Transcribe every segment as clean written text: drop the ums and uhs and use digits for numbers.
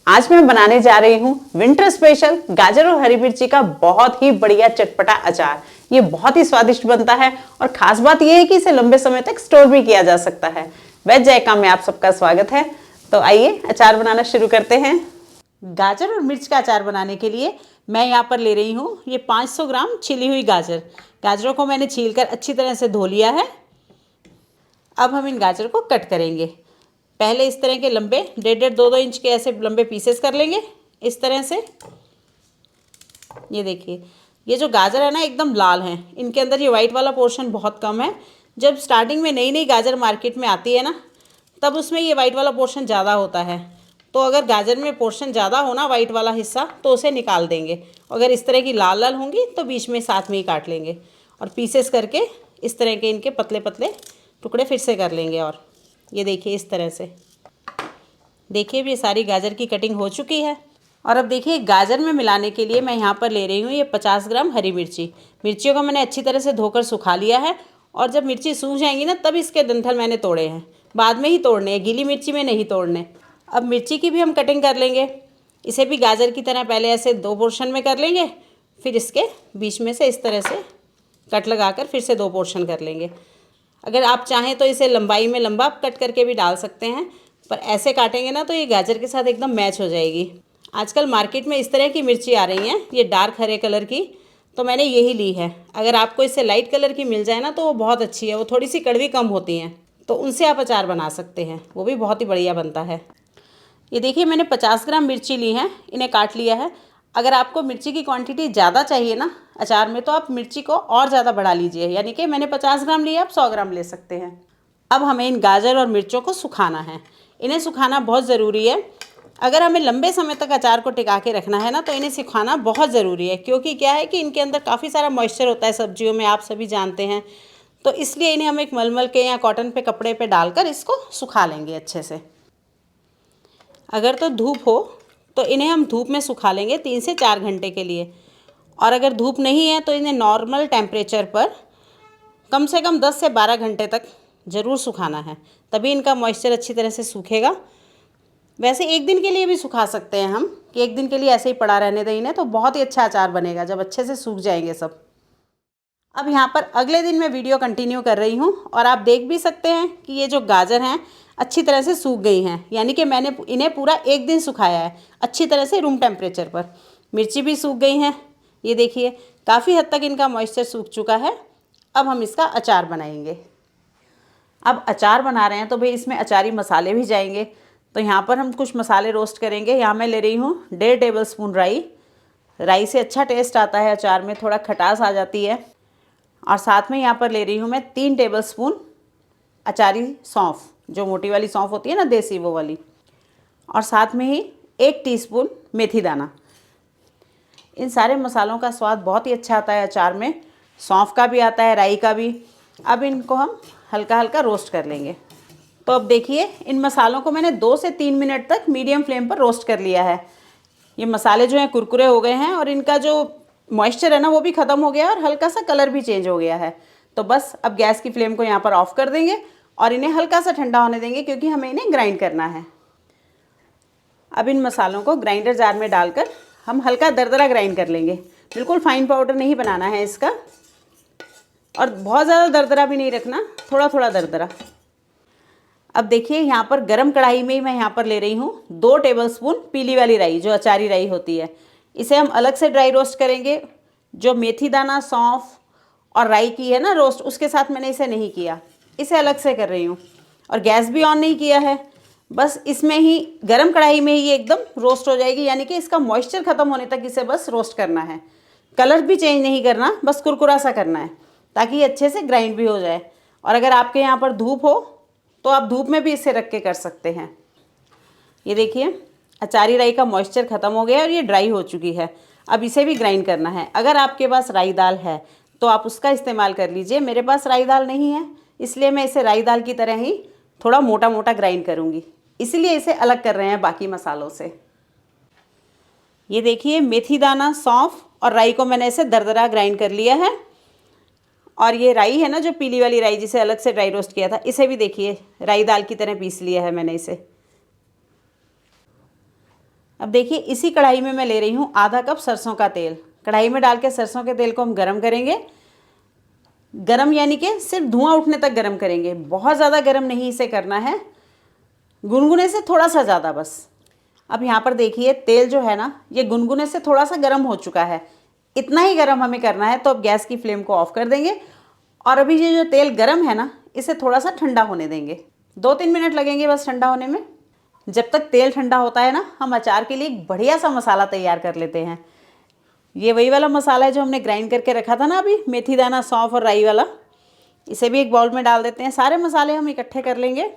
आज मैं बनाने जा रही हूँ विंटर स्पेशल गाजर और हरी मिर्ची का बहुत ही बढ़िया चटपटा अचार। ये बहुत ही स्वादिष्ट बनता है और खास बात यह है कि इसे लंबे समय तक स्टोर भी किया जा सकता है। वेज जायका में आप सबका स्वागत है। तो आइए अचार बनाना शुरू करते हैं। गाजर और मिर्च का अचार बनाने के लिए मैं यहाँ पर ले रही हूँ ये 500 ग्राम छिली हुई गाजर। गाजरों को मैंने छीलकर अच्छी तरह से धो लिया है। अब हम इन गाजर को कट करेंगे। पहले इस तरह के लंबे 1.5-2 इंच के ऐसे लंबे पीसेस कर लेंगे इस तरह से। ये देखिए, ये जो गाजर है ना एकदम लाल हैं, इनके अंदर ये वाइट वाला पोर्शन बहुत कम है। जब स्टार्टिंग में नई नई गाजर मार्केट में आती है ना, तब उसमें ये वाइट वाला पोर्शन ज़्यादा होता है। तो अगर गाजर में पोर्शन ज़्यादा हो ना, वाइट वाला हिस्सा, तो उसे निकाल देंगे। अगर इस तरह की लाल लाल होंगी तो बीच में साथ में ही काट लेंगे और पीसेस करके इस तरह के इनके पतले पतले टुकड़े फिर से कर लेंगे। और ये देखिए इस तरह से, देखिए ये सारी गाजर की कटिंग हो चुकी है। और अब देखिए गाजर में मिलाने के लिए मैं यहाँ पर ले रही हूँ ये 50 ग्राम हरी मिर्ची। मिर्चियों को मैंने अच्छी तरह से धोकर सुखा लिया है और जब मिर्ची सूख जाएंगी ना, तब इसके डंठल मैंने तोड़े हैं। बाद में ही तोड़ने हैं, गीली मिर्ची में नहीं तोड़ने। अब मिर्ची की भी हम कटिंग कर लेंगे। इसे भी गाजर की तरह पहले ऐसे 2 पोर्शन में कर लेंगे, फिर इसके बीच में से इस तरह से कट लगाकर फिर से 2 पोर्शन कर लेंगे। अगर आप चाहें तो इसे लंबाई में लंबा कट करके भी डाल सकते हैं, पर ऐसे काटेंगे ना तो ये गाजर के साथ एकदम मैच हो जाएगी। आजकल मार्केट में इस तरह की मिर्ची आ रही हैं, ये डार्क हरे कलर की, तो मैंने यही ली है। अगर आपको इससे लाइट कलर की मिल जाए ना तो वो बहुत अच्छी है। वो थोड़ी सी कड़वी कम होती हैं, तो उनसे आप अचार बना सकते हैं, वो भी बहुत ही बढ़िया बनता है। ये देखिए मैंने 50 ग्राम मिर्ची ली है, इन्हें काट लिया है। अगर आपको मिर्ची की क्वांटिटी ज़्यादा चाहिए ना अचार में, तो आप मिर्ची को और ज़्यादा बढ़ा लीजिए। यानी कि मैंने 50 ग्राम लिया, आप 100 ग्राम ले सकते हैं। अब हमें इन गाजर और मिर्चों को सुखाना है। इन्हें सुखाना बहुत ज़रूरी है। अगर हमें लंबे समय तक अचार को टिका के रखना है ना, तो इन्हें सुखाना बहुत ज़रूरी है। क्योंकि क्या है कि इनके अंदर काफ़ी सारा मॉइस्चर होता है सब्जियों में, आप सभी जानते हैं। तो इसलिए इन्हें हम एक मलमल के या कॉटन पे कपड़े पे डालकर इसको सुखा लेंगे अच्छे से। अगर तो धूप हो तो इन्हें हम धूप में सुखा लेंगे 3 से 4 घंटे के लिए। और अगर धूप नहीं है तो इन्हें नॉर्मल टेम्परेचर पर कम से कम 10 से 12 घंटे तक ज़रूर सुखाना है, तभी इनका मॉइस्चर अच्छी तरह से सूखेगा। वैसे एक दिन के लिए भी सुखा सकते हैं हम, कि एक दिन के लिए ऐसे ही पड़ा रहने दें इन्हें, तो बहुत ही अच्छा अचार बनेगा जब अच्छे से सूख जाएंगे सब। अब यहाँ पर अगले दिन मैं वीडियो कंटिन्यू कर रही हूँ और आप देख भी सकते हैं कि ये जो गाजर हैं अच्छी तरह से सूख गई हैं। यानी कि मैंने इन्हें पूरा एक दिन सुखाया है अच्छी तरह से रूम टेम्परेचर पर। मिर्ची भी सूख गई हैं, ये देखिए काफ़ी हद तक इनका मॉइस्चर सूख चुका है। अब हम इसका अचार बनाएंगे। अब अचार बना रहे हैं तो भाई इसमें अचारी मसाले भी जाएंगे। तो यहाँ पर हम कुछ मसाले रोस्ट करेंगे। यहाँ मैं ले रही हूँ 1.5 टेबल स्पून राई। राई से अच्छा टेस्ट आता है अचार में, थोड़ा खटास आ जाती है। और साथ में यहाँ पर ले रही हूँ मैं 3 टेबल स्पून अचारी सौंफ, जो मोटी वाली सौंफ होती है ना, देसी, वो वाली। और साथ में ही 1 टीस्पून मेथी दाना। इन सारे मसालों का स्वाद बहुत ही अच्छा आता है अचार में, सौंफ का भी आता है, राई का भी। अब इनको हम हल्का हल्का रोस्ट कर लेंगे। तो अब देखिए इन मसालों को मैंने 2 से 3 मिनट तक मीडियम फ्लेम पर रोस्ट कर लिया है। ये मसाले जो हैं कुरकुरे हो गए हैं और इनका जो मॉइस्चर है ना वो भी ख़त्म हो गया है और हल्का सा कलर भी चेंज हो गया है। तो बस अब गैस की फ्लेम को यहाँ पर ऑफ़ कर देंगे और इन्हें हल्का सा ठंडा होने देंगे, क्योंकि हमें इन्हें ग्राइंड करना है। अब इन मसालों को ग्राइंडर जार में डालकर हम हल्का दरदरा ग्राइंड कर लेंगे। बिल्कुल फाइन पाउडर नहीं बनाना है इसका, और बहुत ज़्यादा दरदरा भी नहीं रखना, थोड़ा थोड़ा दरदरा। अब देखिए यहाँ पर गरम कढ़ाई में ही मैं यहाँ पर ले रही हूँ 2 टेबल स्पून पीली वाली राई, जो अचारी राई होती है। इसे हम अलग से ड्राई रोस्ट करेंगे। जो मेथी दाना, सौंफ और राई की है ना रोस्ट, उसके साथ मैंने इसे नहीं किया, इसे अलग से कर रही हूँ। और गैस भी ऑन नहीं किया है, बस इसमें ही गरम कढ़ाई में ही ये एकदम रोस्ट हो जाएगी। यानी कि इसका मॉइस्चर ख़त्म होने तक इसे बस रोस्ट करना है। कलर भी चेंज नहीं करना, बस कुरकुरा सा करना है, ताकि ये अच्छे से ग्राइंड भी हो जाए। और अगर आपके यहाँ पर धूप हो तो आप धूप में भी इसे रख के कर सकते हैं। ये देखिए अचारी राई का मॉइस्चर ख़त्म हो गया और ये ड्राई हो चुकी है। अब इसे भी ग्राइंड करना है। अगर आपके पास राई दाल है तो आप उसका इस्तेमाल कर लीजिए। मेरे पास राई दाल नहीं है, इसलिए मैं इसे राई दाल की तरह ही थोड़ा मोटा मोटा ग्राइंड करूँगी, इसलिए इसे अलग कर रहे हैं बाकी मसालों से। ये देखिए मेथी दाना, सौंफ और राई को मैंने इसे दरदरा ग्राइंड कर लिया है। और ये राई है ना, जो पीली वाली राई जिसे अलग से ड्राई रोस्ट किया था, इसे भी देखिए राई दाल की तरह पीस लिया है मैंने इसे। अब देखिए इसी कढ़ाई में मैं ले रही हूँ आधा कप सरसों का तेल। कढ़ाई में डाल के सरसों के तेल को हम गरम करेंगे। गरम यानी कि सिर्फ धुआं उठने तक गरम करेंगे, बहुत ज़्यादा गरम नहीं इसे करना है, गुनगुने से थोड़ा सा ज़्यादा बस। अब यहाँ पर देखिए तेल जो है ना ये गुनगुने से थोड़ा सा गर्म हो चुका है, इतना ही गर्म हमें करना है। तो अब गैस की फ्लेम को ऑफ कर देंगे और अभी ये जो तेल गर्म है ना इसे थोड़ा सा ठंडा होने देंगे। 2-3 मिनट लगेंगे बस ठंडा होने में। जब तक तेल ठंडा होता है ना हम अचार के लिए एक बढ़िया सा मसाला तैयार कर लेते हैं। ये वही वाला मसाला है जो हमने ग्राइंड करके रखा था ना अभी, मेथी दाना, सौंफ और राई वाला। इसे भी एक बाउल में डाल देते हैं। सारे मसाले हम इकट्ठे कर लेंगे।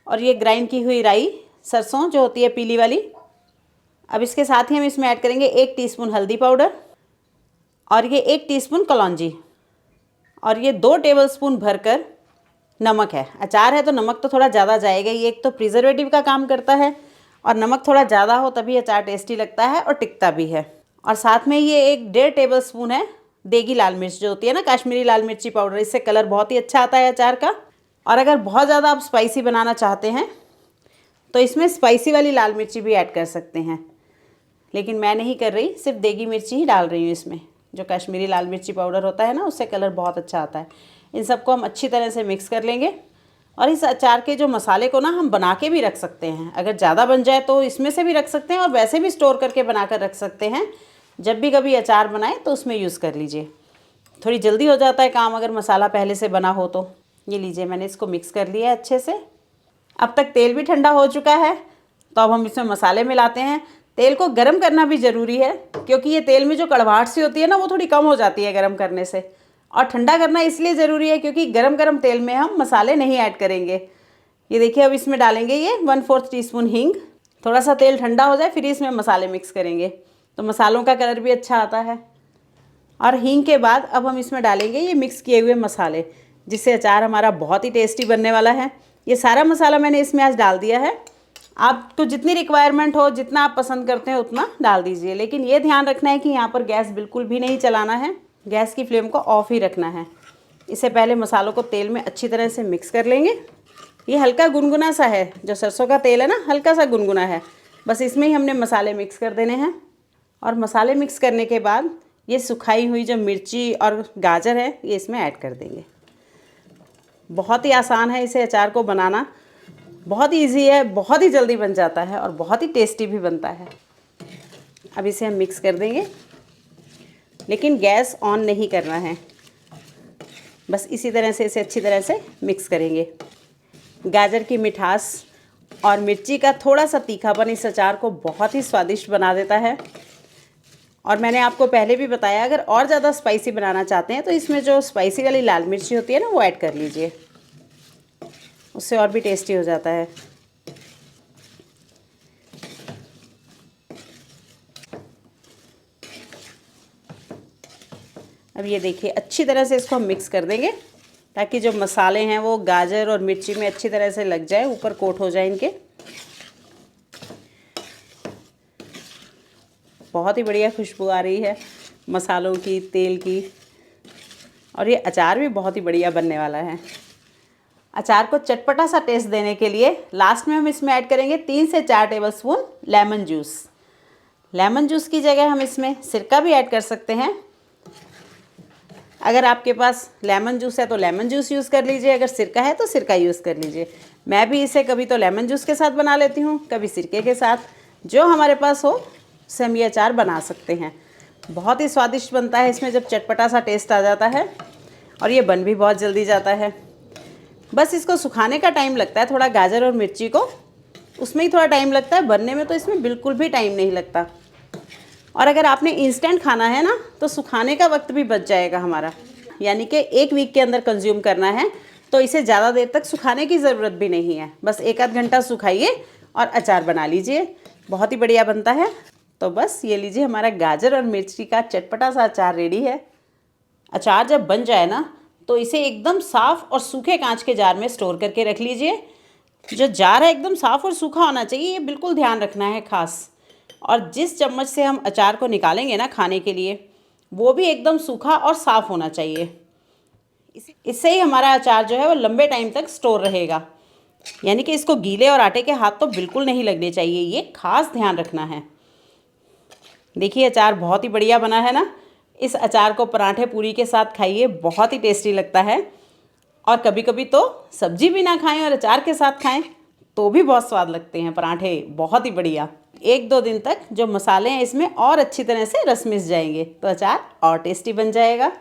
और ये ग्राइंड की हुई राई, सरसों जो होती है पीली वाली। अब इसके साथ ही हम इसमें ऐड करेंगे 1 टीस्पून हल्दी पाउडर और ये 1 टीस्पून कलौंजी और ये 2 टेबलस्पून भरकर नमक है। अचार है तो नमक तो थोड़ा ज़्यादा जाएगा, ये एक तो प्रिजर्वेटिव का काम करता है और नमक थोड़ा ज़्यादा हो तभी अचार टेस्टी लगता है और टिकता भी है। और साथ में ये 1-1.5 टेबलस्पून है देगी लाल मिर्च जो होती है ना, काश्मीरी लाल मिर्ची पाउडर। इससे कलर बहुत ही अच्छा आता है अचार का। और अगर बहुत ज़्यादा आप स्पाइसी बनाना चाहते हैं तो इसमें स्पाइसी वाली लाल मिर्ची भी ऐड कर सकते हैं, लेकिन मैं नहीं कर रही, सिर्फ देगी मिर्ची ही डाल रही हूँ इसमें। जो कश्मीरी लाल मिर्ची पाउडर होता है ना उससे कलर बहुत अच्छा आता है। इन सबको हम अच्छी तरह से मिक्स कर लेंगे। और इस अचार के जो मसाले को ना हम बना के भी रख सकते हैं, अगर ज़्यादा बन जाए तो इसमें से भी रख सकते हैं और वैसे भी स्टोर करके बना कर रख सकते हैं। जब भी कभी अचार बनाएं तो उसमें यूज़ कर लीजिए, थोड़ी जल्दी हो जाता है काम अगर मसाला पहले से बना हो तो। ये लीजिए मैंने इसको मिक्स कर लिया है अच्छे से। अब तक तेल भी ठंडा हो चुका है तो अब हम इसमें मसाले मिलाते हैं। तेल को गर्म करना भी ज़रूरी है क्योंकि ये तेल में जो कड़वाहट सी होती है ना वो थोड़ी कम हो जाती है गर्म करने से। और ठंडा करना इसलिए ज़रूरी है क्योंकि गरम गरम तेल में हम मसाले नहीं ऐड करेंगे। ये देखिए अब इसमें डालेंगे ये 1/4 टीस्पून हींग। थोड़ा सा तेल ठंडा हो जाए फिर इसमें मसाले मिक्स करेंगे तो मसालों का कलर भी अच्छा आता है। और हींग के बाद अब हम इसमें डालेंगे ये मिक्स किए हुए मसाले, जिससे अचार हमारा बहुत ही टेस्टी बनने वाला है। ये सारा मसाला मैंने इसमें आज डाल दिया है। आपको जितनी रिक्वायरमेंट हो, जितना आप पसंद करते हैं उतना डाल दीजिए, लेकिन ये ध्यान रखना है कि यहाँ पर गैस बिल्कुल भी नहीं चलाना है, गैस की फ्लेम को ऑफ ही रखना है। इससे पहले मसालों को तेल में अच्छी तरह से मिक्स कर लेंगे। ये हल्का गुनगुना सा है, जो सरसों का तेल है ना हल्का सा गुनगुना है, बस इसमें ही हमने मसाले मिक्स कर देने हैं। और मसाले मिक्स करने के बाद ये सुखाई हुई जो मिर्ची और गाजर है ये इसमें ऐड कर देंगे। बहुत ही आसान है इसे अचार को बनाना, बहुत ईजी है, बहुत ही जल्दी बन जाता है और बहुत ही टेस्टी भी बनता है। अब इसे हम मिक्स कर देंगे, लेकिन गैस ऑन नहीं करना है, बस इसी तरह से इसे अच्छी तरह से मिक्स करेंगे। गाजर की मिठास और मिर्ची का थोड़ा सा तीखापन इस अचार को बहुत ही स्वादिष्ट बना देता है। और मैंने आपको पहले भी बताया अगर और ज़्यादा स्पाइसी बनाना चाहते हैं तो इसमें जो स्पाइसी वाली लाल मिर्ची होती है ना वो ऐड कर लीजिए, उससे और भी टेस्टी हो जाता है। अब ये देखिए अच्छी तरह से इसको हम मिक्स कर देंगे ताकि जो मसाले हैं वो गाजर और मिर्ची में अच्छी तरह से लग जाए, ऊपर कोट हो जाए इनके। बहुत ही बढ़िया खुशबू आ रही है मसालों की, तेल की, और ये अचार भी बहुत ही बढ़िया बनने वाला है। अचार को चटपटा सा टेस्ट देने के लिए लास्ट में हम इसमें ऐड करेंगे 3 से 4 tablespoon lemon juice. Lemon juice की जगह हम इसमें सिरका भी ऐड कर सकते हैं। अगर आपके पास लेमन जूस है तो लेमन जूस यूज़ कर लीजिए, अगर सिरका है तो सिरका यूज़ कर लीजिए। मैं भी इसे कभी तो लेमन जूस के साथ बना लेती हूँ, कभी सिरके के साथ, जो हमारे पास हो उससे हम ये अचार बना सकते हैं। बहुत ही स्वादिष्ट बनता है इसमें जब चटपटा सा टेस्ट आ जाता है, और ये बन भी बहुत जल्दी जाता है। बस इसको सुखाने का टाइम लगता है थोड़ा, गाजर और मिर्ची को उसमें ही थोड़ा टाइम लगता है, बनने में तो इसमें बिल्कुल भी टाइम नहीं लगता। और अगर आपने इंस्टेंट खाना है ना तो सुखाने का वक्त भी बच जाएगा हमारा, यानी कि 1 वीक के अंदर कंज्यूम करना है तो इसे ज़्यादा देर तक सुखाने की ज़रूरत भी नहीं है। बस 1-आध घंटा सुखाइए और अचार बना लीजिए, बहुत ही बढ़िया बनता है। तो बस ये लीजिए हमारा गाजर और मिर्ची का चटपटा सा अचार रेडी है। अचार जब बन जाए ना तो इसे एकदम साफ़ और सूखे कांच के जार में स्टोर करके रख लीजिए। जो जार है एकदम साफ़ और सूखा होना चाहिए, ये बिल्कुल ध्यान रखना है खास। और जिस चम्मच से हम अचार को निकालेंगे ना खाने के लिए, वो भी एकदम सूखा और साफ़ होना चाहिए। इससे ही हमारा अचार जो है वो लंबे टाइम तक स्टोर रहेगा। यानी कि इसको गीले और आटे के हाथ तो बिल्कुल नहीं लगने चाहिए, ये खास ध्यान रखना है। देखिए अचार बहुत ही बढ़िया बना है ना। इस अचार को पराठे पूरी के साथ खाइए, बहुत ही टेस्टी लगता है। और कभी कभी तो सब्जी भी ना खाएं और अचार के साथ खाएं तो भी बहुत स्वाद लगते हैं पराठे, बहुत ही बढ़िया। 1-2 दिन तक जो मसाले हैं इसमें और अच्छी तरह से रस मिस जाएंगे तो अचार और टेस्टी बन जाएगा।